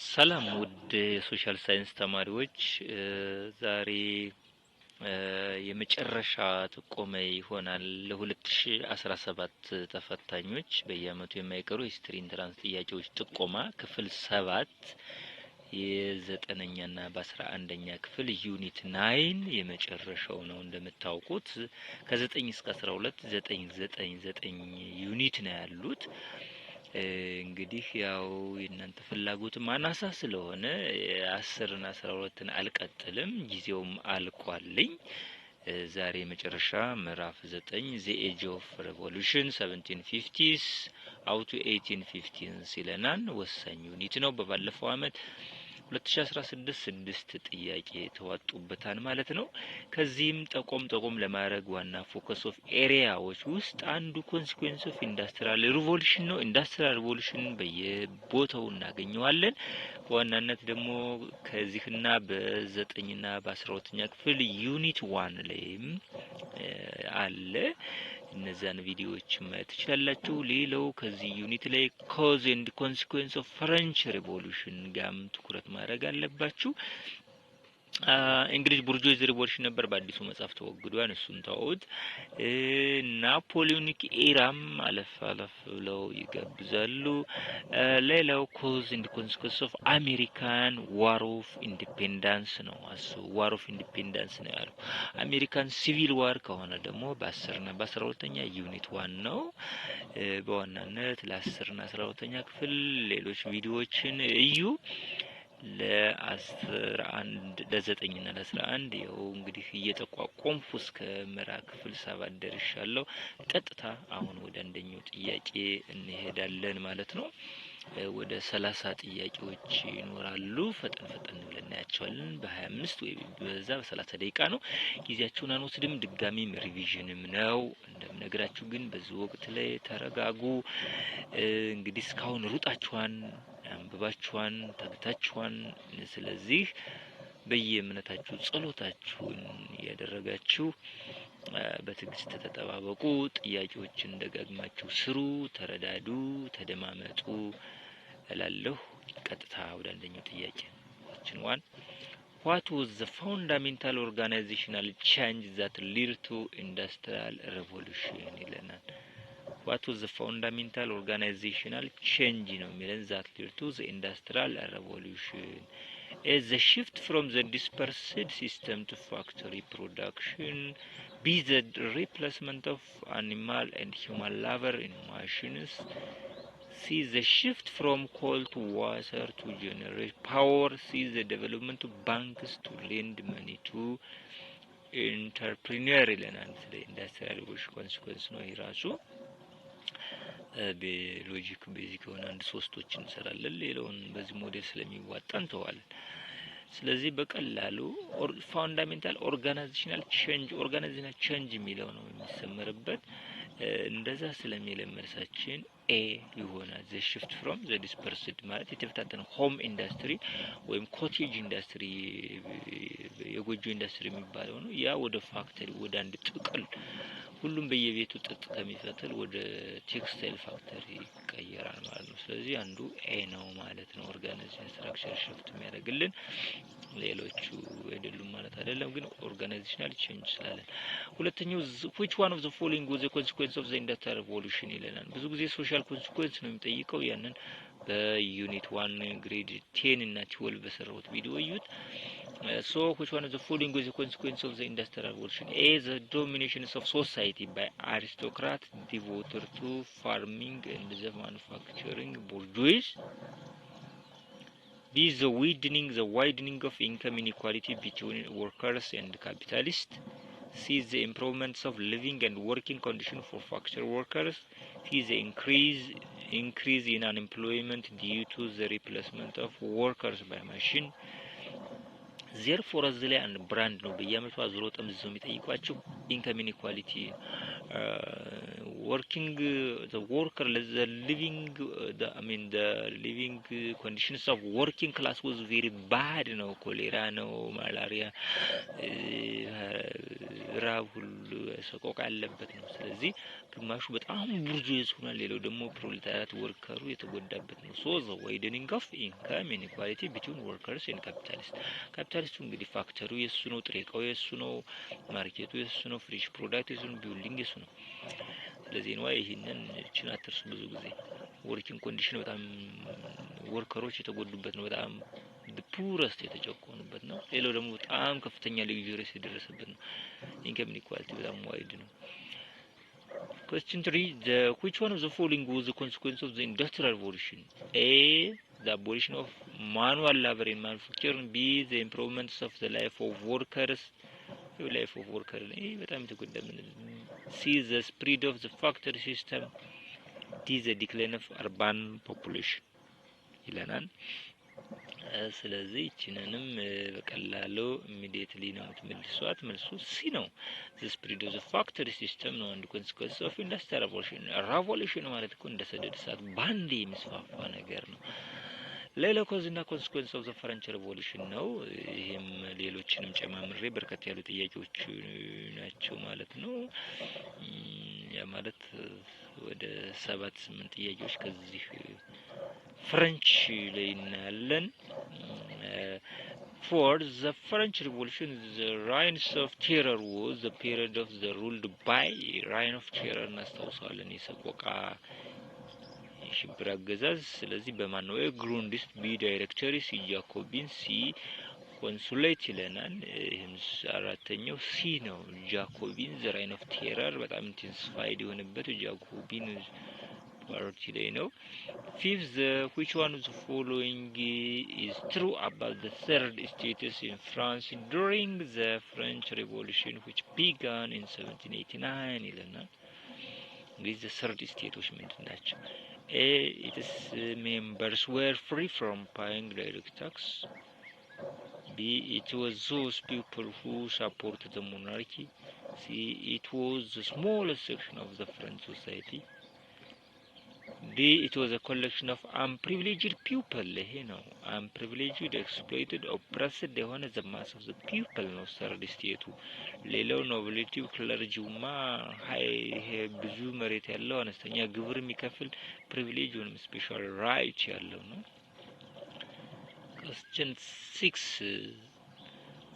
ሰላም ውድ የሶሻል ሳይንስ ተማሪዎች ዛሬ የመጨረሻ ጥቆማ ይሆናል ለ2017 ተፈታኞች በየአመቱ የማይቀሩ ሂስትሪ ኢንትራንስ ጥያቄዎች ጥቆማ ክፍል 7 የዘጠነኛና በ11ኛ ክፍል ዩኒት 9 የመጨረሻው ነው። እንደምታውቁት ከ9 እስከ 12 9 ዩኒት ነው ያሉት። እንግዲህ ያው የእናንተ ፍላጎት ማናሳ ስለሆነ 10 እና 12ን አልቀጥልም፣ ጊዜውም አልቋልኝ። ዛሬ መጨረሻ ምዕራፍ 9 The Age of Revolution 1750s out to 1815 ይለናል። ወሳኝ ዩኒት ነው። በባለፈው አመት 2016 ጥያቄ ተዋጡበታል ማለት ነው። ከዚህም ጠቆም ለማድረግ ዋና ፎከስ ኦፍ ኤሪያዎች ውስጥ አንዱ ኮንሲኩዌንስ ኦፍ ኢንዳስትሪያል ሪቮሉሽን ነው። ኢንዳስትሪያል ሪቮሉሽን በየቦታው እናገኘዋለን። በዋናነት ደግሞ ከዚህና በ9ና በ12ኛ ክፍል ዩኒት 1 ላይም አለ። እነዛን ቪዲዮዎች ማየት ትችላላችሁ። ሌላው ከዚህ ዩኒት ላይ ኮዝ ኤንድ ኮንሲኩዌንስ ኦፍ ፍሬንች ሪቮሉሽን ጋም ትኩረት ማድረግ አለባችሁ። እንግሊዝ ቡርጆይዝ ሪቮሉሽን ነበር፣ በአዲሱ መጽሐፍ ተወግዷል። እሱን ታውት ናፖሊዮኒክ ኤራም አለፍ ብለው ይገብዛሉ። ሌላው ኮዝ ኤንድ ኮንሲኩዌንስ ኦፍ አሜሪካን ዋር ኦፍ ኢንዲፔንደንስ ነው። ዋር ኦፍ ኢንዲፔንደንስ ነው ያለው። አሜሪካን ሲቪል ዋር ከሆነ ደግሞ በ10 እና በ12ኛ ዩኒት 1 ነው። በዋናነት ለ10 እና 12ኛ ክፍል ሌሎች ቪዲዮዎችን እዩ። ለ11 ለ9 እና ለ11 ይኸው እንግዲህ እየተቋቋምኩ እስከ ምዕራፍ ክፍል 7 ደርሻለሁ። ቀጥታ አሁን ወደ አንደኛው ጥያቄ እንሄዳለን ማለት ነው። ወደ 30 ጥያቄዎች ይኖራሉ። ፈጠን ብለን እናያቸዋለን። በ25 ወይ በዛ በ30 ደቂቃ ነው። ጊዜያችሁን አንወስድም። ድጋሚም ሪቪዥንም ነው እንደምነግራችሁ። ግን በዚህ ወቅት ላይ ተረጋጉ። እንግዲህ እስካሁን ሩጣችኋን፣ አንብባችኋን፣ ተግታችኋን። ስለዚህ በየእምነታችሁ ጸሎታችሁን ያደረጋችሁ በትዕግስት ተጠባበቁ። ጥያቄዎችን ደጋግማችሁ ስሩ፣ ተረዳዱ፣ ተደማመጡ እላለሁ። ቀጥታ ወደ አንደኛው ጥያቄ ዋን What was the fundamental organizational change that led to industrial revolution ይለናል። What was the fundamental organizational change ነው የሚለን that led to the industrial revolution? Is the shift from the dispersed system to factory production, B the replacement of animal and human labor in machines, C the shift from coal to water to generate power, C the development of banks to lend money to entrepreneur ይለናል። ስለ ኢንዳስትሪያል ሪቮሉሽን ኮንሲኩዌንስ ነው ይራሱ። በሎጂክ ቤዚክ የሆነ አንድ ሶስቶችን እንሰራለን። ሌላውን በዚህ ሞዴል ስለሚዋጣ እንተዋለን። ስለዚህ በቀላሉ ፋውንዳሜንታል ኦርጋናይዜሽናል ቼንጅ የሚለው ነው የሚሰመርበት። እንደዛ ስለሚል መልሳችን ኤ ይሆናል። ዘ ሽፍት ፍሮም ዘ ዲስፐርስድ ማለት የተበታተነ ሆም ኢንዳስትሪ ወይም ኮቴጅ ኢንዳስትሪ የጎጆ ኢንዳስትሪ የሚባለው ነው። ያ ወደ ፋክተሪ ወደ አንድ ጥቅል ሁሉም በየቤቱ ጥጥ ከሚፈትል ወደ ቴክስታይል ፋክተሪ ይቀየራል ማለት ነው። ስለዚህ አንዱ ኤ ነው ማለት ነው። ኦርጋናይዜሽን ስትራክቸር ሽፍት የሚያደርግልን ሌሎቹ አይደሉም ማለት አይደለም፣ ግን ኦርጋናይዜሽናል ቼንጅ ስላለን። ሁለተኛው which one of the following was the consequence of the industrial revolution ይለናል። ብዙ ጊዜ ሶሻል ኮንሲኩዌንስ ነው የሚጠይቀው። ያንን በዩኒት 1 ግሬድ 10 እና 12 በሰራሁት ቪዲዮ እዩት። So which one of the following was the consequence of the industrial revolution? A the domination of society by aristocrats devoted to farming and the manufacturing bourgeois, B the widening of income inequality between workers and capitalists, C the improvements of living and working conditions for factory workers, C the increase in unemployment due to the replacement of workers by machine. ዜርፎር እዚህ ላይ አንድ ብራንድ ነው በየአመቱ አዝሮ ጠምዝዘው የሚጠይቋችሁ income inequality, working the worker, the living, the living conditions of working class was very bad. No cholera, no malaria, ራብ ሁሉ ሰቆቃ ያለበት ነው። ስለዚህ ግማሹ በጣም ቡርጁዝ ሆኗል፣ ሌላው ደግሞ ፕሮሌታሪያት ወርከሩ የተጎዳበት ነው። ሶ ዘ ዋይደኒንግ ኦፍ ኢንካም ኢንኢኳሊቲ ቢትዊን ወርከርስ ኤንድ ካፒታሊስት። ካፒታሊስቱ እንግዲህ ፋክተሪው የሱ ነው፣ ጥሬ ዕቃው የሱ ነው፣ ማርኬቱ የሱ ነው፣ ፍሬሽ ፕሮዳክት የሱ ነው፣ ቢልዲንግ የሱ ነው። ስለዚህ ነው ይሄንን እቺን አትርሱ። ብዙ ጊዜ ወርኪንግ ኮንዲሽን በጣም ወርከሮች የተጎዱበት ነው፣ በጣም ፑረስት የተጨቆኑበት ነው። ሌላው ደግሞ በጣም ከፍተኛ ሉክዠሪስ የደረሰበት ነው። ኢንካም ኢንኢኳሊቲ በጣም ዋይድ ነው። Question 3. Which one of the following was the consequence of the Industrial Revolution? A. The abolition of manual labor in manufacturing. B. The improvements of the life of workers. በጣም የተጎዳ ምን? C. The spread of the factory system. D. The decline of urban population ይለናል። ስለዚህ እቺንንም በቀላሉ ኢሚዲየትሊ ነው የምትመልሷት። መልሱ ሲ ነው። the spread of the factory system ነው አንድ ኮንሲኩዌንስ ኦፍ ኢንዱስትሪያል ሬቮሉሽን። ሬቮሉሽን ማለት እኮ እንደ ሰደድ እሳት ባንዴ የሚስፋፋ ነገር ነው። ሌላ ኮዝ እና ኮንሲኩዌንስ ኦፍ ዘ ፍሬንች ሬቮሉሽን ነው። ይሄም ሌሎችንም ጨማምሬ በርከት ያሉ ጥያቄዎች ናቸው ማለት ነው። ያ ማለት ወደ 7-8 ጥያቄዎች ከዚህ ፍሬንች ላይ እናያለን። For the French Revolution, the reign of terror was the period of the ruled by reign of terror እናስታውሳለን። የሰቆቃ የሽብር አገዛዝ። ስለዚህ በማን ነው? ግሩንዲስት፣ ቢ ዳይሬክተሪ፣ ሲ ጃኮቢን፣ ሲ ኮንሱሌት ይለናል። ይህም አራተኛው ሲ ነው። ጃኮቢን ዘ ራይን ኦፍ ቴረር በጣም ኢንቴንሲፋይድ የሆነበት ጃኮቢን ፓርቲ ላይ ነው። ፊፍዝ which one of the following is true about the third states in France during the French Revolution which began in 1789 ይለናል። እንግዲህ the third states ምንድን ናቸው? A. its members were free from paying direct tax. B. It was those people who supported the monarchy. C. It was the smallest section of the French society. D. It was a collection of unprivileged people. ይሄ ነው unprivileged, exploited, oppressed የሆነ the mass of the people ነው ሰርድ ስቴቱ። ሌላው ኖቢሊቲው ክለርጂውማ ሀይ ብዙ መሬት ያለው አነስተኛ ግብር የሚከፍል ፕሪቪሌጅ ወይም ስፔሻል ራይት ያለው ነው። Question 6.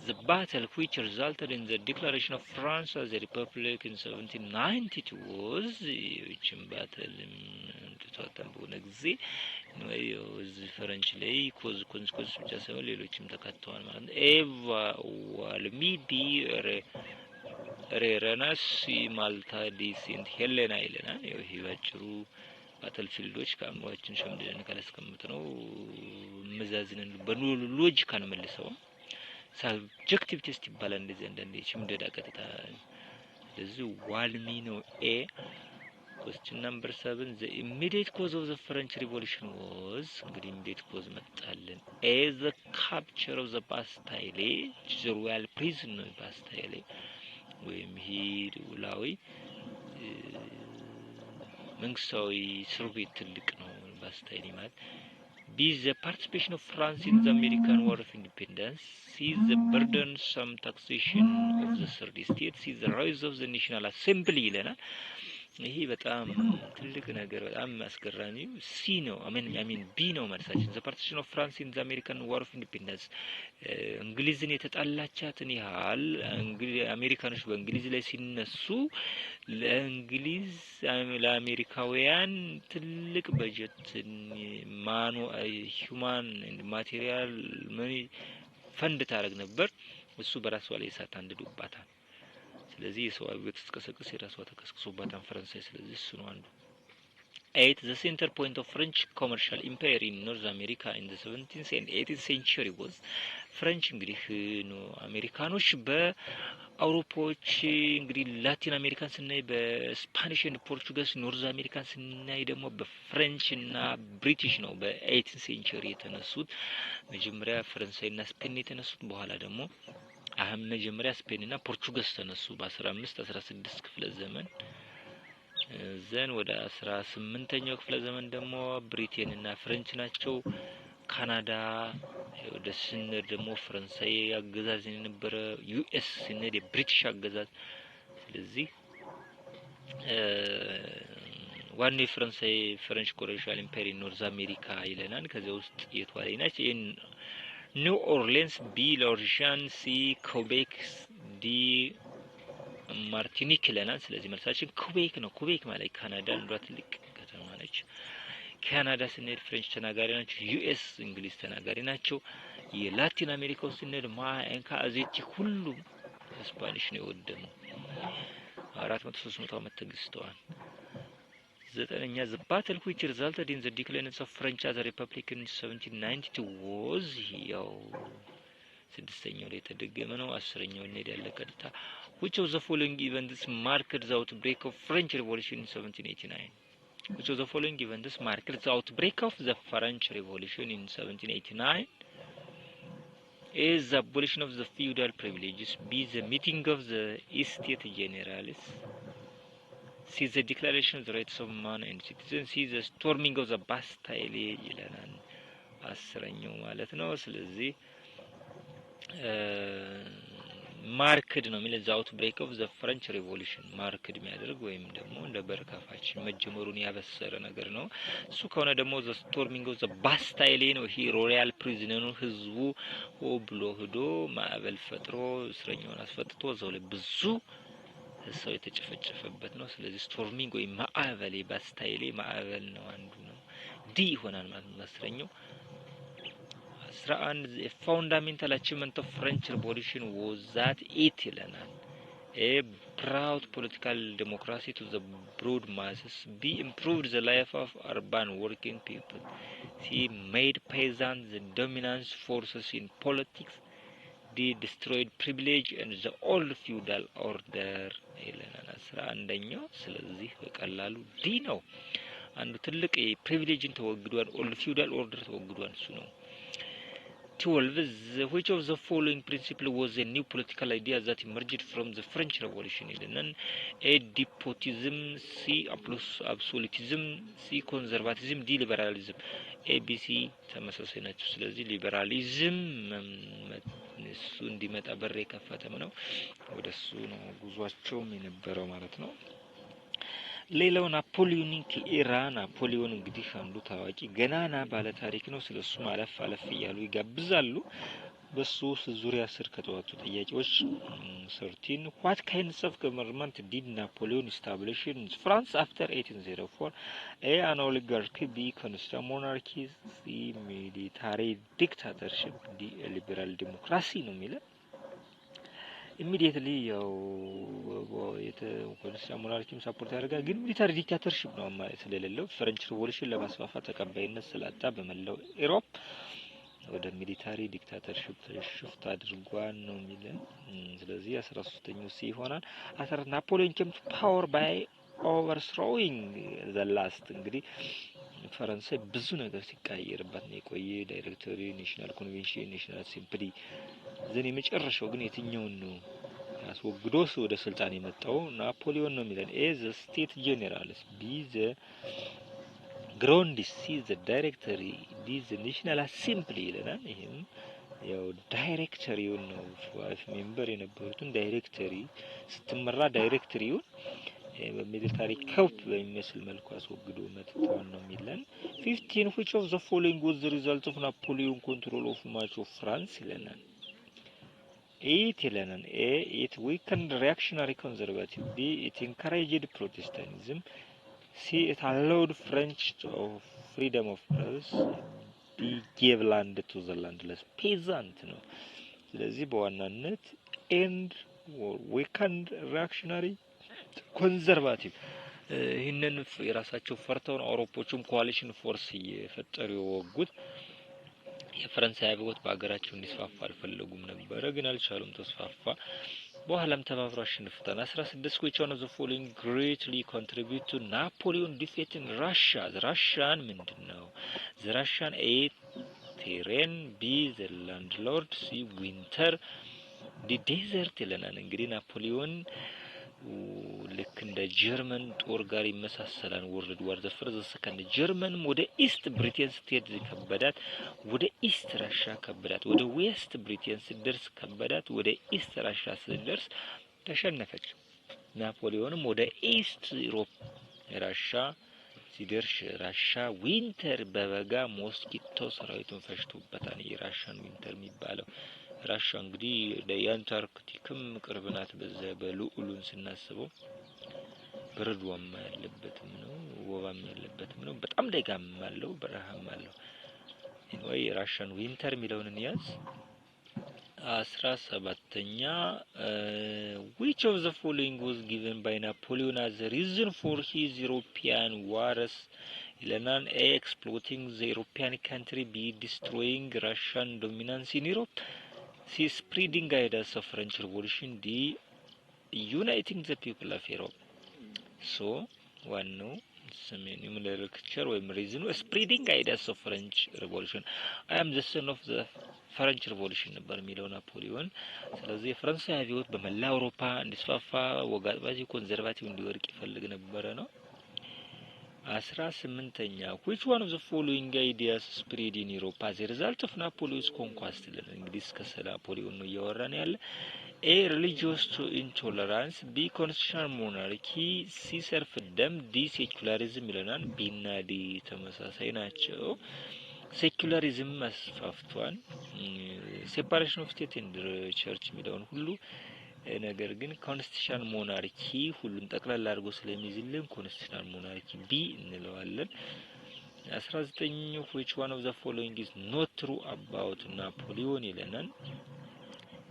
The battle which resulted in the declaration of France as a republic in 1792 was which battle ተተበነ ጊዜ ነው እዚህ ፍሬንች ላይ ኮንሲኩዌንስ ብቻ ሳይሆን ሌሎችም ተካተዋል ማለት ነው። ኤቫ ዋልሚዲ ሬረናስ ማልታ ዲ ሴንት ሄሌና ይለናል። ይሄ ባጭሩ ባተል ፊልዶች ከአእምሮአችን ሸምድደን ካላስቀምጥ ነው መዛዝንን በሎጂካል መልሰው subjective test ይባላል። እንደዚህ አንዳንዴ ሽምደዳ ቀጥታ ስለዚህ ዋልሚ ነው። ኤ question number 7. The immediate cause of the French Revolution was እንግዲህ immediate cause መጣልን። A. the capture of the Bastille, the royal prison ነው Bastille ወይም ሂላዊ መንግስታዊ እስር ቤት ትልቅ ነው ባስታይሊ ማለት። B. the participation of France in the American War of Independence. C. the burdensome taxation of the third state. C. the rise of the National Assembly ይለናል። ይሄ በጣም ትልቅ ነገር በጣም አስገራሚው ሲ ነው። አሜን ቢ ነው መልሳችን። the participation of France in the American War of Independence እንግሊዝን የተጣላቻትን ያህል አሜሪካኖች በእንግሊዝ ላይ ሲነሱ ለእንግሊዝ ለአሜሪካውያን ትልቅ በጀት ሁማን ኤንድ ማቴሪያል መኒ ፈንድ ታደርግ ነበር። እሱ በራሷ ላይ እሳት አንድዶባታል። ስለዚህ የሰው አብዮት ተስቀሰቀሰ የራሷ ተከስቆባታል ፈረንሳይ። ስለዚህ እሱ ነው አንዱ። 8. The center point of French commercial empire in North America in the 17th and 18th century was French እንግዲህ ነው አሜሪካኖች በአውሮፓዎች እንግዲህ ላቲን አሜሪካን ስናይ በስፓኒሽ ኤንድ ፖርቹጋልስ፣ ኖርዝ አሜሪካን ስናይ ደግሞ በፍሬንች እና ብሪቲሽ ነው በ18th ሴንቸሪ የተነሱት። መጀመሪያ ፈረንሳይና ስፔን የተነሱት፣ በኋላ ደግሞ አሁን መጀመሪያ ስፔን እና ፖርቹጋል ተነሱ በ15 16 ክፍለ ዘመን ዘን ወደ 18ኛው ክፍለ ዘመን ደግሞ ብሪቴን እና ፍሬንች ናቸው። ካናዳ ወደ ስንር ደግሞ ፈረንሳይ አገዛዝ የነበረ ዩኤስ ስንር የብሪቲሽ አገዛዝ ስለዚህ ዋናው የፈረንሳይ ፍሬንች ኮሎኒያል ኢምፔሪየር ኖርዝ አሜሪካ ይለናል። ከዚያ ውስጥ የተዋለኝ ናቸው ኒው ኦርሊንስ ቢ ሎርዣን ሲ ኮቤክ ዲ ማርቲኒክ ይለናል። ስለዚህ መልሳችን ኩቤክ ነው። ኩቤክ ማለት ካናዳ አንዷ ትልቅ ከተማ ነች። ካናዳ ስንሄድ ፍሬንች ተናጋሪ ናቸው። ዩኤስ እንግሊዝ ተናጋሪ ናቸው። የላቲን አሜሪካ ውስጥ ስንሄድ ማያንካ አዜቲ ሁሉ ስፓኒሽ ነው የወደመው። 400-300 ዓመት ተገዝተዋል። ዘጠነኛ the battle which resulted in the decline of French as a republic in 1792 was ያው ስድስተኛው ላይ ተደገመ ነው። 10ኛው እንሄድ ያለ ቀጥታ which of the following events marked the outbreak of French Revolution in 1789? Which of the following events marked the outbreak of the French Revolution in 1789? A. The abolition of the feudal privileges. B. The meeting of the Estates Generales. C. The declaration of the rights of man and citizen. C. The storming of the Bastille ይለናል። 10ኛው ማለት ነው። ስለዚህ ማርክድ ነው የሚለው the outbreak of the French Revolution ማርክድ የሚያደርግ ወይም ደግሞ እንደ በርካፋችን መጀመሩን ያበሰረ ነገር ነው። እሱ ከሆነ ደግሞ the storming of the Bastille ነው። ይሄ ሮያል ፕሪዝን ነው። ህዝቡ ብሎ ሄዶ ማዕበል ፈጥሮ እስረኛውን አስፈትቶ እዛው ላይ ብዙ ሰው የተጨፈጨፈበት ነው። ስለዚህ ስቶርሚንግ ወይ ማዕበል ባስታይሌ ማዕበል ነው አንዱ ነው። ዲ ይሆናል ማለት ነው። እስረኛው 11 the fundamental achievement of French Revolution was that it ይለናል a brought political democracy to the broad masses. B. improved the life of urban working people. C. made peasants the dominant forces in politics. D. destroyed privilege and the old feudal order ይለናል 11ኛው። ስለዚህ በቀላሉ ዲ ነው። አንዱ ትልቅ ፕሪቪሌጅን ተወግዷል፣ ኦልድ ፊውዳል ኦርደር ተወግዷል እሱ ነው። 12 which of the following principle was a new political idea that emerged from the French Revolution ይለናል። A. despotism. C. absolutism. C. conservatism. D. liberalism. A B C ተመሳሳይ ናቸው። ስለዚህ ሊበራሊዝም እሱ እንዲመጣ በር የከፈተም ነው። ወደሱ ነው ጉዟቸውም የነበረው ማለት ነው። ሌላው ናፖሊዮኒክ ኢራ ናፖሊዮን እንግዲህ አንዱ ታዋቂ ገናና ባለ ታሪክ ነው። ስለሱ ማለፍ አለፍ እያሉ ይጋብዛሉ። በሱ ዙሪያ ስር ከተዋጡ ጥያቄዎች 13 what kinds of government did Napoleon establish in France after 1804? A. an oligarchy. B. constitutional monarchy. C. military dictatorship. D. liberal democracy ነው የሚለው ኢሚዲየትሊ ያው የኮንስቲቱሽናል ሞናርኪም ሰፖርት ያደርጋል፣ ግን ሚሊታሪ ዲክታተርሺፕ ነው ማለት ስለሌለው ፍሬንች ሪቮሉሽን ለማስፋፋት ተቀባይነት ስላጣ በመላው ኢሮፕ ወደ ሚሊታሪ ዲክታተርሺፕ ሽፍት አድርጓል ነው የሚለው። ስለዚህ 13ኛው ሲ ይሆናል። አተር ናፖሊዮን came to power by overthrowing the last እንግዲህ ፈረንሳይ ብዙ ነገር ሲቀያየርባት ነው የቆየ ዳይሬክቶሪ፣ ናሽናል ኮንቬንሽን፣ ናሽናል አሴምብሊ ዘን የመጨረሻው ግን የትኛውን ነው ያስወግዶስ ወደ ስልጣን የመጣው ናፖሊዮን ነው የሚለው። ኤ ዘ ስቴት ጄኔራልስ፣ ቢ ዘ ግሮንዲስ፣ ሲ ዘ ዳይሬክተሪ፣ ዲ ዘ ናሽናል አሴምብሊ ይለናል። ይሄም ያው ዳይሬክተሪውን ነው 5 ሜምበር የነበሩትን ዳይሬክተሪ ስትመራ ዳይሬክተሪውን በሚሊታሪ ካውፕ በሚመስል መልኩ አስወግዶ መጥቷል ነው የሚለን። 15 which of the following was the result of Napoleon control of much of France ይለናል። 8 ይለናል። A. it weakened reactionary conservative. B. it encouraged Protestantism. C. it allowed French of freedom of press. D. gave land to the landless peasant ነው። ስለዚህ በዋናነት end weakened reactionary ኮንዘርቫቲቭ ይህንን የራሳቸው ፈርተውን አውሮፖቹም ኮአሊሽን ፎርስ እየፈጠሩ የወጉት የፈረንሳይ አብዮት በአገራቸው እንዲስፋፋ አልፈለጉም ነበር፣ ግን አልቻሉም፣ ተስፋፋ። በኋላም ተባብረው አሸንፈዋል። 16 which one of the following greatly contribute to Napoleon defeating Russia? the Russian ምንድነው? the Russian A. terrain. B. the landlord. C. winter. ዲ ዴዘርት ይለናል። እንግዲህ ናፖሊዮን ልክ እንደ ጀርመን ጦር ጋር ይመሳሰላል። ወርልድ ዋር ዘ ፈርስት ሰከንድ ጀርመንም ወደ ኢስት ብሪቴን ስትሄድ ከበዳት፣ ወደ ኢስት ራሻ ከበዳት፣ ወደ ዌስት ብሪቴን ስትደርስ ከበዳት፣ ወደ ኢስት ራሻ ስትደርስ ተሸነፈች። ናፖሊዮንም ወደ ኢስት ዩሮፕ ራሻ ሲደርስ ራሻ ዊንተር በበጋ ሞስኪቶ ሰራዊቱን ፈሽቶበታል። የራሻን ዊንተር የሚባለው ራሻ እንግዲህ ለአንታርክቲክም ቅርብ ናት። በዛ በልዑሉን ስናስበው በረዷማ ያለበትም ነው፣ ወባም ያለበትም ነው። በጣም ደጋም አለው፣ በረሃም አለው። ወይ ራሻን ዊንተር የሚለውን እንያዝ። 17ኛ which of the following was given by Napoleon as a reason for his European wars? ይለናል። A. exploiting the European country. B. destroying Russian dominance in Europe. C. spreading ideas of French Revolution. D. uniting the people of Europe. So one no lecture ወይም reason spreading ideas of French Revolution. I am the son of the French Revolution ነበር የሚለው ናፖሊዮን። ስለዚህ የፈረንሳይ አብዮት በመላ አውሮፓ እንዲስፋፋ ወግ አጥባቂ ኮንዘርቫቲቭ እንዲወድቅ ይፈልግ ነበር ነው። 18ኛ which one of the following ideas spread in Europe as a result of Napoleon's conquest? እንግዲህ እስከ ናፖሊዮን ነው እያወራን ያለ። A. religious intolerance. B. constitutional monarchy. C. serfdom. D. secularism ይለናል። B እና D ተመሳሳይ ናቸው። ሴኩላሪዝም መስፋፍቷል። ሴፓሬሽን ኦፍ ስቴት ኤንድ ቸርች የሚለውን ሁሉ ነገር ግን ኮንስቲቱሽናል ሞናርኪ ሁሉን ጠቅላላ አድርጎ ስለሚይዝልን ኮንስቲቱሽናል ሞናርኪ ቢ እንለዋለን። 19 which one of the following is not true about Napoleon ይለናል።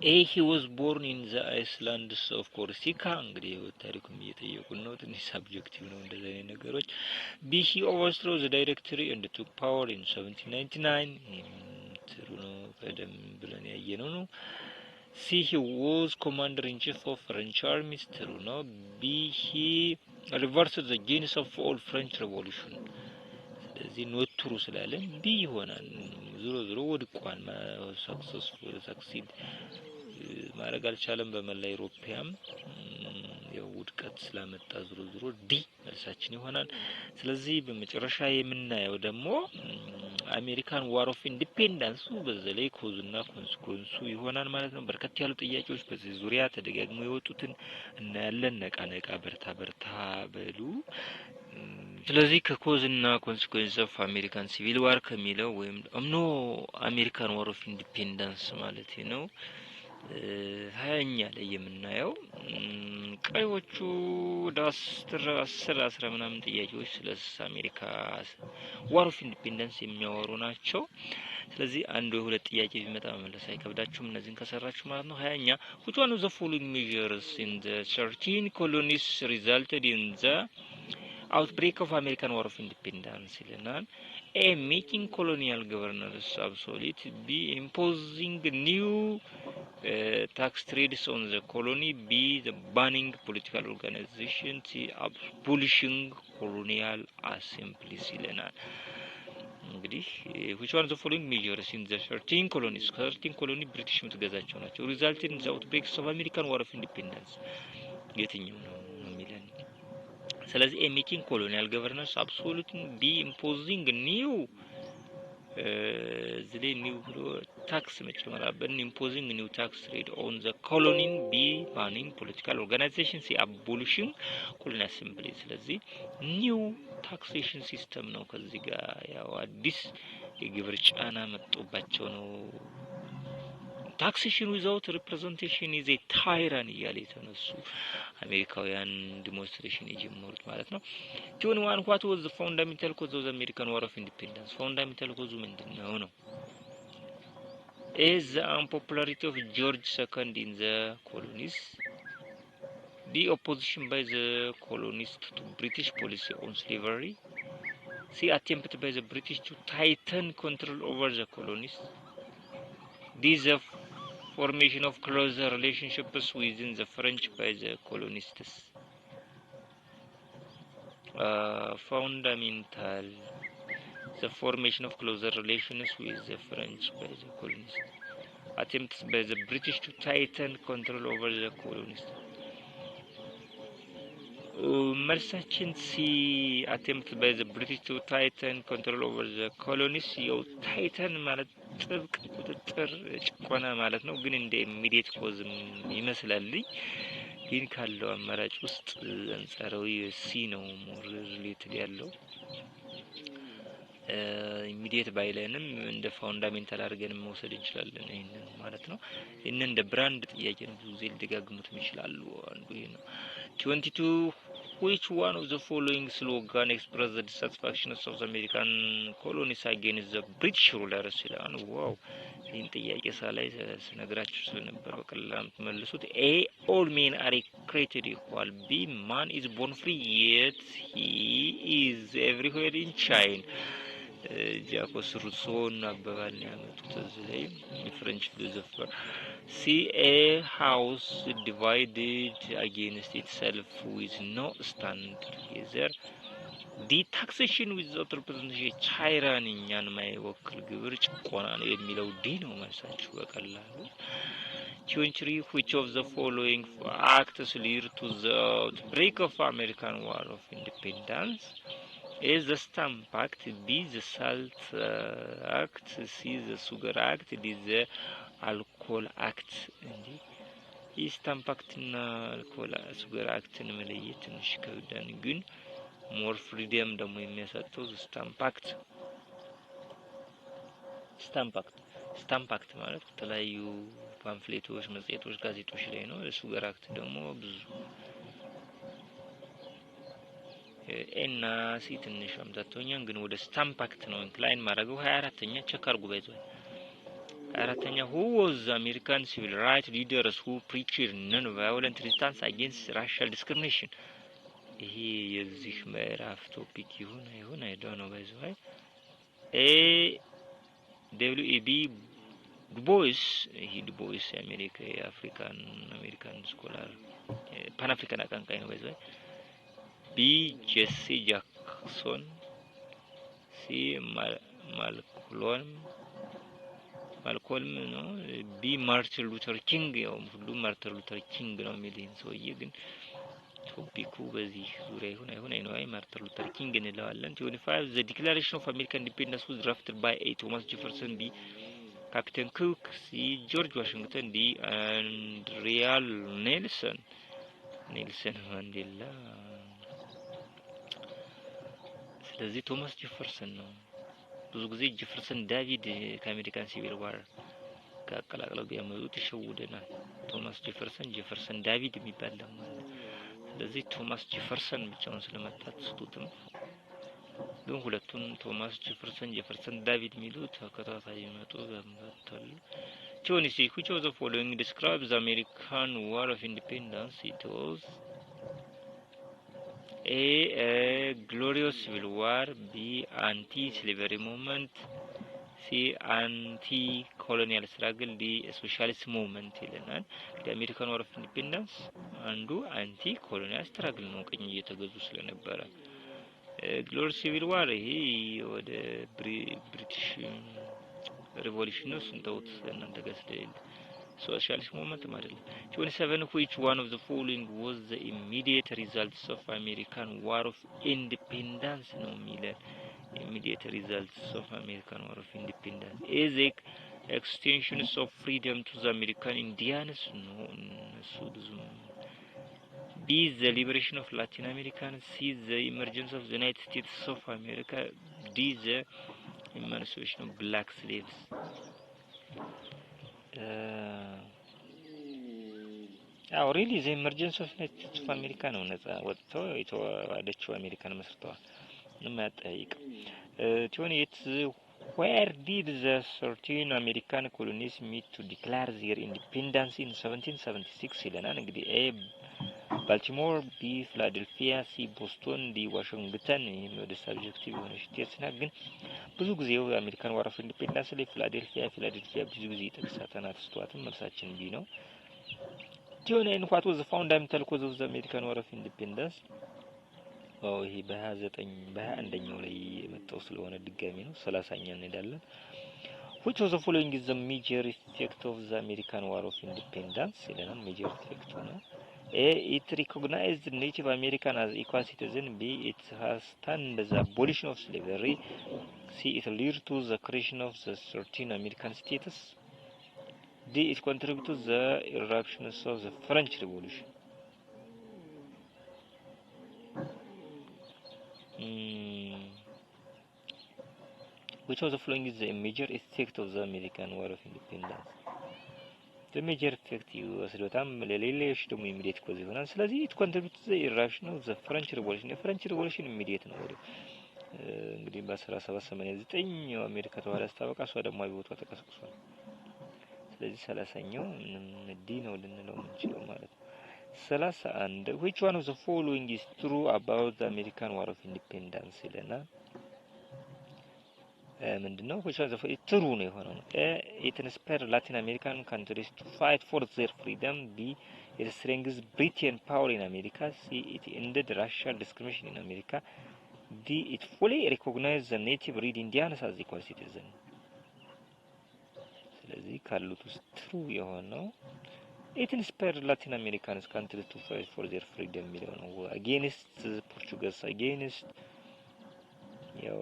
A. he was born in the islands of Corsica. እንግዲህ ታሪኩን እየጠየቁን ነው። ትንሽ ሳብጀክቲቭ ነው እንደዚህ አይነት ነገሮች። B. he overthrew the directory and took power in 1799. ትሩ ነው፣ ቀደም ብለን ያየነው ነው። C. he was commander in chief of French armies. ትሩ ነው። B. he reversed the genes of all French revolution. ስለዚህ ኖት ትሩ ስላለን ቢ ይሆናል። ዞሮ ዞሮ ወድቋል። ሰክሲድ ማድረግ አልቻለም። በመላ አውሮፓም ያው ውድቀት ስላመጣ ዞሮ ዞሮ ዲ መልሳችን ይሆናል። ስለዚህ በመጨረሻ የምናየው ደግሞ አሜሪካን ዋር ኦፍ ኢንዲፔንደንስ በዘላይ ኮዝና ኮንሲኩዌንሱ ይሆናል ማለት ነው። በርከት ያሉ ጥያቄዎች በዚህ ዙሪያ ተደጋግመው የወጡትን እናያለን። ነቃ ነቃ በርታ በርታ በሉ። ስለዚህ ከኮዝና ኮንሲኩዌንስ ኦፍ አሜሪካን ሲቪል ዋር ከሚለው ወይም አሜሪካን ዋር ኦፍ ኢንዲፔንደንስ ማለት ነው 20ኛ ላይ የምናየው ቀዮቹ ዳስተር ምናምን ጥያቄዎች ስለ አሜሪካ ዋር ኦፍ ኢንዲፔንደንስ የሚያወሩ ናቸው። ስለዚህ አንድ ወይ ሁለት ጥያቄ ቢመጣ መመለስ አይከብዳችሁም እነዚህን ከሰራችሁ ማለት ነው። 20ኛ which one of the following measures in the 13 colonies resulted in the outbreak of American War of Independence ይለናል። A. making colonial governors obsolete. B. imposing new tax trades on the colony. B. the banning political organization. C. abolishing colonial assemblies ይለናል። እንግዲህ which one of the following measures in the 13 colonies 13 colony ብሪቲሽ የምትገዛቸው ናቸው resulted in the outbreaks of American War of Independence የትኛው ነው የሚለን። ስለዚህ making colonial governors absolute. B. imposing new the new tax መጨመራበን imposing new tax rate on the colony. B. banning political organization. C. abolishing colonial assembly. ስለዚህ new taxation system ነው። ከዚህ ጋር ያው አዲስ የግብር ጫና መጥቶባቸው ነው። taxation without representation is a tyranny እያለ የተነሱ አሜሪካውያን ዲሞንስትሬሽን የጀመሩት ማለት ነው። 21 what was the fundamental cause of the American War of Independence? fundamental cause ምንድነው ነው? A. the unpopularity of George II in the colonies. B. opposition by the colonists to British policy on slavery. C. attempt by the British to tighten control over the colonies. D. the formation of closer relationships within the French by the colonists. Fundamental, the formation of closer relations with the French by the colonists. attempts by the British to tighten control over the colonies? መልሳችን ሲ attempt by the British to tighten control over the colonies ያው ታይተን ማለት ጥብቅ ቁጥጥር ጭቆና ማለት ነው። ግን እንደ ኢሚዲየት ኮዝም ይመስላልኝ ግን ካለው አማራጭ ውስጥ አንጻራዊ ሲ ነው ሞር ሪሌትድ ያለው ኢሚዲየት ባይለንም እንደ ፋውንዳሜንታል አድርገን መውሰድ እንችላለን ይሄንን ማለት ነው። ይሄንን እንደ ብራንድ ጥያቄ ነው ብዙ ጊዜ ሊደጋግሙት ይችላሉ። አንዱ ይሄ ነው 22 which one of the following slogan express the dissatisfaction of South American colonies against the British rulers ይላል። ዋው ይሄን ጥያቄ ሳላይ ስነግራችሁ ስለነበር በቀላሉ መልሱት። A all men are created equal. B man is born free yet he is everywhere in China. ጃኮስ ሩሶን አባባል ያመጡት እዚህ ላይ ፍሬንች ፊሎሶፈር ሲ ኤ ሃውስ ዲቫይድድ አጌንስት ኢትሰልፍ ዊዝ ኖ ስታንድ ሂዘር ዲ ታክሴሽን ዊዛውት ሪፕሬዘንቴሽን ቻይራንኛን ማይወክል ግብር ጭቆና ነው የሚለው ዲ ነው መልሳችሁ በቀላሉ 23 which of the following acts lead to the outbreak of American War of Independence? A the Stamp Act, B the Salt Act, C the Sugar Act, D the Alcohol Act. ይህ ስታምፕ አክት እና አልኮል ሱገር አክትን መለየት ትንሽ ከብዳን ግን ሞር ፍሪደም ደግሞ የሚያሰጠው ስታምፕ አክት ማለት የተለያዩ ፓምፍሌቶች፣ መጽሔቶች፣ ጋዜጦች ላይ ነው። ሱገር አክት ደግሞ ብዙ ኤና ሲ ትንሽ አምታቶኛን ግን ወደ ስታምፕ አክት ነው ኢንክላይን ማድረገው 24ኛ ቼክ አድርጉ ባይዘው 24ኛ who was the American civil rights leaders who preached non-violent resistance against racial discrimination? ይሄ የዚህ ምዕራፍ ቶፒክ ይሁን አይ ዶንት ኖ ባይዘው ኤ WEB ዱቦይስ ይሄ ዱቦይስ የአሜሪካን ስኮላር ፓን አፍሪካን አቀንቃኝ ነው ባይዘው B Jesse Jackson, C Malcolm ነው B Martin Luther King ያው ሁሉም ማርቲን ሉተር ኪንግ ነው የሚልኝ ሰውዬ ግን ቶፒኩ በዚህ ዙሪያ ይሁን አይ ማርቲን ሉተር ኪንግ እንለዋለን 25 the declaration of American independence was drafted by A Thomas Jefferson B Captain Cook C George Washington D Andrea Nelson Mandela ስለዚህ ቶማስ ጄፈርሰን ነው ብዙ ጊዜ ጄፈርሰን ዳቪድ ከአሜሪካን ሲቪል ዋር ካቀላቀለው ቢያመጡት ይሸውደናል ቶማስ ጄፈርሰን ዳቪድ የሚባል ደግሞ ስለዚህ ቶማስ ጄፈርሰን ብቻውን ስለመጣት ስጡትም ግን ሁለቱም ቶማስ ጄፈርሰን ዳቪድ የሚሉት ተከታታይ ይመጡ በመጣል ጆኒ ሲ which of the following describes the American War of Independence? It was A glorious civil war, B anti-slavery movement, C anti-colonial struggle, D socialist movement ይለናል። የአሜሪካን ዋር ኦፍ ኢንዲፔንደንስ አንዱ አንቲ-ኮሎኒያል ስትራግል ነው ቀኝ እየተገዙ ስለነበረ ግሎሪየስ ሲቪል ዋር ይሄ ወደ ብሪቲሽ ሪቮሉሽን ነው ስንተውት እናንተ ጋር ስለሌለ socialist movement አይደለም 27 which one of the following was the immediate results of American War of Independence ነው የሚለው immediate results of American War of Independence is the extension of freedom to the American Indians no so B the liberation of Latin Americans C the emergence of the United States of America D the emancipation of black slaves ሪሊ ዘ ኢመርጀንስ ኦፍ ዩናይትድ ስቴትስ ኦፍ አሜሪካ ነው ነፃ ወጥተው የተዋደችው አሜሪካን መስርተዋል ምንም አያጠያይቅም where did the 13 American colonies meet to declare their independence in 1776 ይለናል እንግዲህ A ባልቲሞር B ፊላዴልፊያ C ቦስቶን D ዋሽንግተን ወደ ሳብጀክቲቭ የሆነ ስቴትስና ግን ብዙ ጊዜ የአሜሪካን ዋር ኦፍ ኢንዲፔንደንስ ላይ ፊላዴልፊያ ብዙ ጊዜ ይጠቅሳታል አትስተዋትም መልሳችን B ነው ቲዮኔን what was the fundamental cause of the American War of Independence ይሄ በ29 በ21ኛው ላይ የመጣው ስለሆነ ድጋሚ ነው 30ኛ እንሄዳለን which of the following is the major effect of the American War of Independence? ይለናል። major effect ነው። A. It recognized Native American as equal citizens. B. It has stunned the abolition of slavery. C. It led to the creation of the 13 American states. D. It contributed to the eruption of the French Revolution. Which of the following is the major effect of the American War of Independence? The major effect ይወስዶታል ለሌሎች ደግሞ ኢሚዲየት ኮዝ ይሆናል። ስለዚህ it contributes to the eruption of the French Revolution. የፍሬንች ሪቮሉሽን ኢሚዲየት ነው ወዲያው እንግዲህ በ1789 አሜሪካ ተዋህዳ ስታበቃ እሷ ደግሞ አብዮቷ ተቀስቅሷል። ስለዚህ 30ኛው ዲ ነው ልንለው የምንችለው ማለት ነው። 31 which one of the following is true about the American War of Independence ይለናል። ምንድነው which was the true ነው የሆነው it inspired Latin American countries to fight for their freedom. B. It strengthened Britain power in America. C. It ended racial discrimination in America. D. It fully recognized the native red Indians as equal citizens. ስለዚህ ካሉት ውስጥ true የሆነው it inspired Latin American countries to fight for their freedom የሚለው ነው against Portuguese against ያው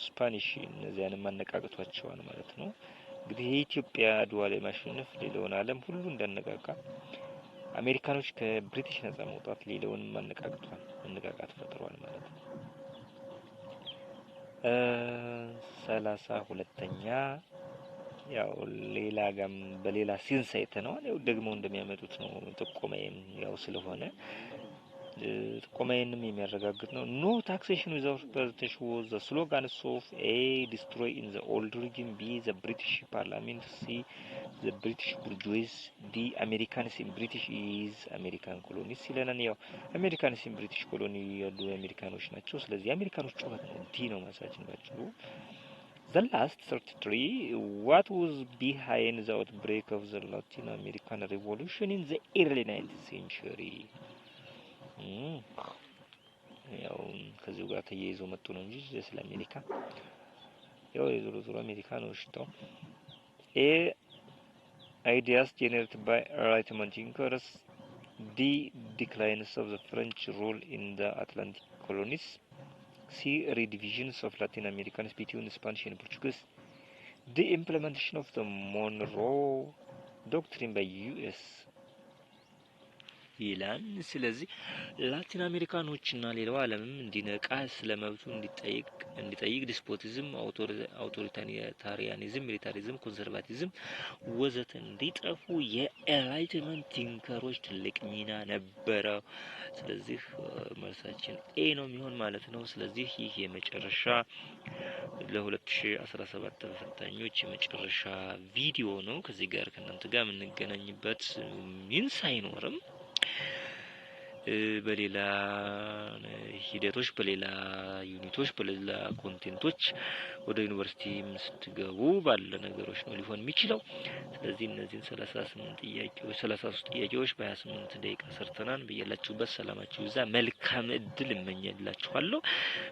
ስፓኒሽ እነዚያን ማነቃቀቷቸዋል ማለት ነው። እንግዲህ የኢትዮጵያ አድዋ ላይ ማሸነፍ ሌላውን ዓለም ሁሉ እንዳነቃቃ አሜሪካኖች ከብሪቲሽ ነፃ መውጣት ሌላውን ማነቃቀቷል መነቃቃት ፈጥሯል ማለት ነው። 32ኛ ያው ሌላ ጋም በሌላ ሲንስ አይተነዋል። ያው ደግሞ እንደሚያመጡት ነው ጥቆማዬም ያው ስለሆነ ጥቆማዬንም የሚያረጋግጥ ነው። ኖ ታክሴሽን ዊዛውት ፕሬዘንቴሽን was the slogan of A. destroy in the old regime. B. the British Parliament. C. the British bourgeoisie. D. Americans in British is American colonies ይለናል። ያው አሜሪካንስ ኢን ብሪቲሽ ኮሎኒ ያሉ አሜሪካኖች ናቸው። ስለዚህ አሜሪካኖች ጩኸት ነው ዲ ነው ማሳችን ባጭሩ። The last 33 what was behind the outbreak of the Latin American Revolution in the early 19th century? ያው ከዚሁ ጋር ተያይዞ መጡ ነው እንጂ ስለ አሜሪካ ያው የዞሮ አሜሪካኖች ነው። A. Ideas generated by Enlightenment thinkers. D. Declines of the French rule in the Atlantic colonies. C. Redivisions of Latin Americans between Spanish and Portuguese. D. Implementation of the Monroe Doctrine by US ይላል። ስለዚህ ላቲን አሜሪካኖችና ሌላው ዓለምም እንዲነቃ ስለመብቱ እንዲጠይቅ ዲስፖቲዝም፣ አውቶሪታሪያኒዝም፣ ሚሊታሪዝም፣ ኮንሰርቫቲዝም ወዘተ እንዲጠፉ የኤንላይትመንት ቲንከሮች ትልቅ ሚና ነበረው። ስለዚህ መልሳችን ኤ ነው የሚሆን ማለት ነው። ስለዚህ ይህ የመጨረሻ ለ2017 ተፈታኞች የመጨረሻ ቪዲዮ ነው። ከዚህ ጋር ከእናንተ ጋር የምንገናኝበት ሚንስ አይኖርም። በሌላ ሂደቶች በሌላ ዩኒቶች በሌላ ኮንቴንቶች ወደ ዩኒቨርሲቲ ስትገቡ ባለ ነገሮች ነው ሊሆን የሚችለው። ስለዚህ እነዚህን 38 ጥያቄዎች 33 ጥያቄዎች በ28 ደቂቃ ሰርተናል። በየላችሁበት ሰላማችሁ ይዛ መልካም እድል እመኛላችኋለሁ።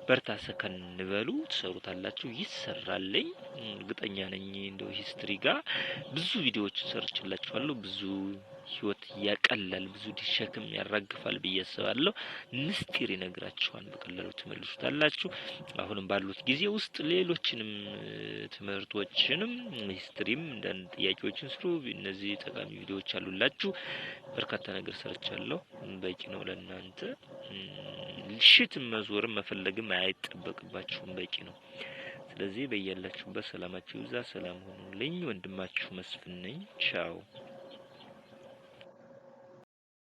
በርታ ሰከን በሉ፣ ትሰሩታላችሁ፣ ይሰራልኝ እርግጠኛ ነኝ። እንደው ሂስትሪ ጋር ብዙ ቪዲዮዎች ሰርችላችኋለሁ። ብዙ ህይወት ያቀላል፣ ብዙ ሸክም ያራግፋል ብዬ አስባለሁ። ምስጢር ይነግራችኋል፣ በቀላሉ ትመልሱታላችሁ። አሁንም ባሉት ጊዜ ውስጥ ሌሎችንም ትምህርቶችንም ሂስትሪም እንዳንድ ጥያቄዎችን ስሩ። እነዚህ ጠቃሚ ቪዲዮዎች አሉላችሁ። በርካታ ነገር ሰርቻለሁ። በቂ ነው ለእናንተ። ሽት መዞርም መፈለግም አይጠበቅባችሁም፣ በቂ ነው። ስለዚህ በእያላችሁበት ሰላማችሁ ይብዛ። ሰላም ሁኑልኝ። ወንድማችሁ መስፍን ነኝ። ቻው።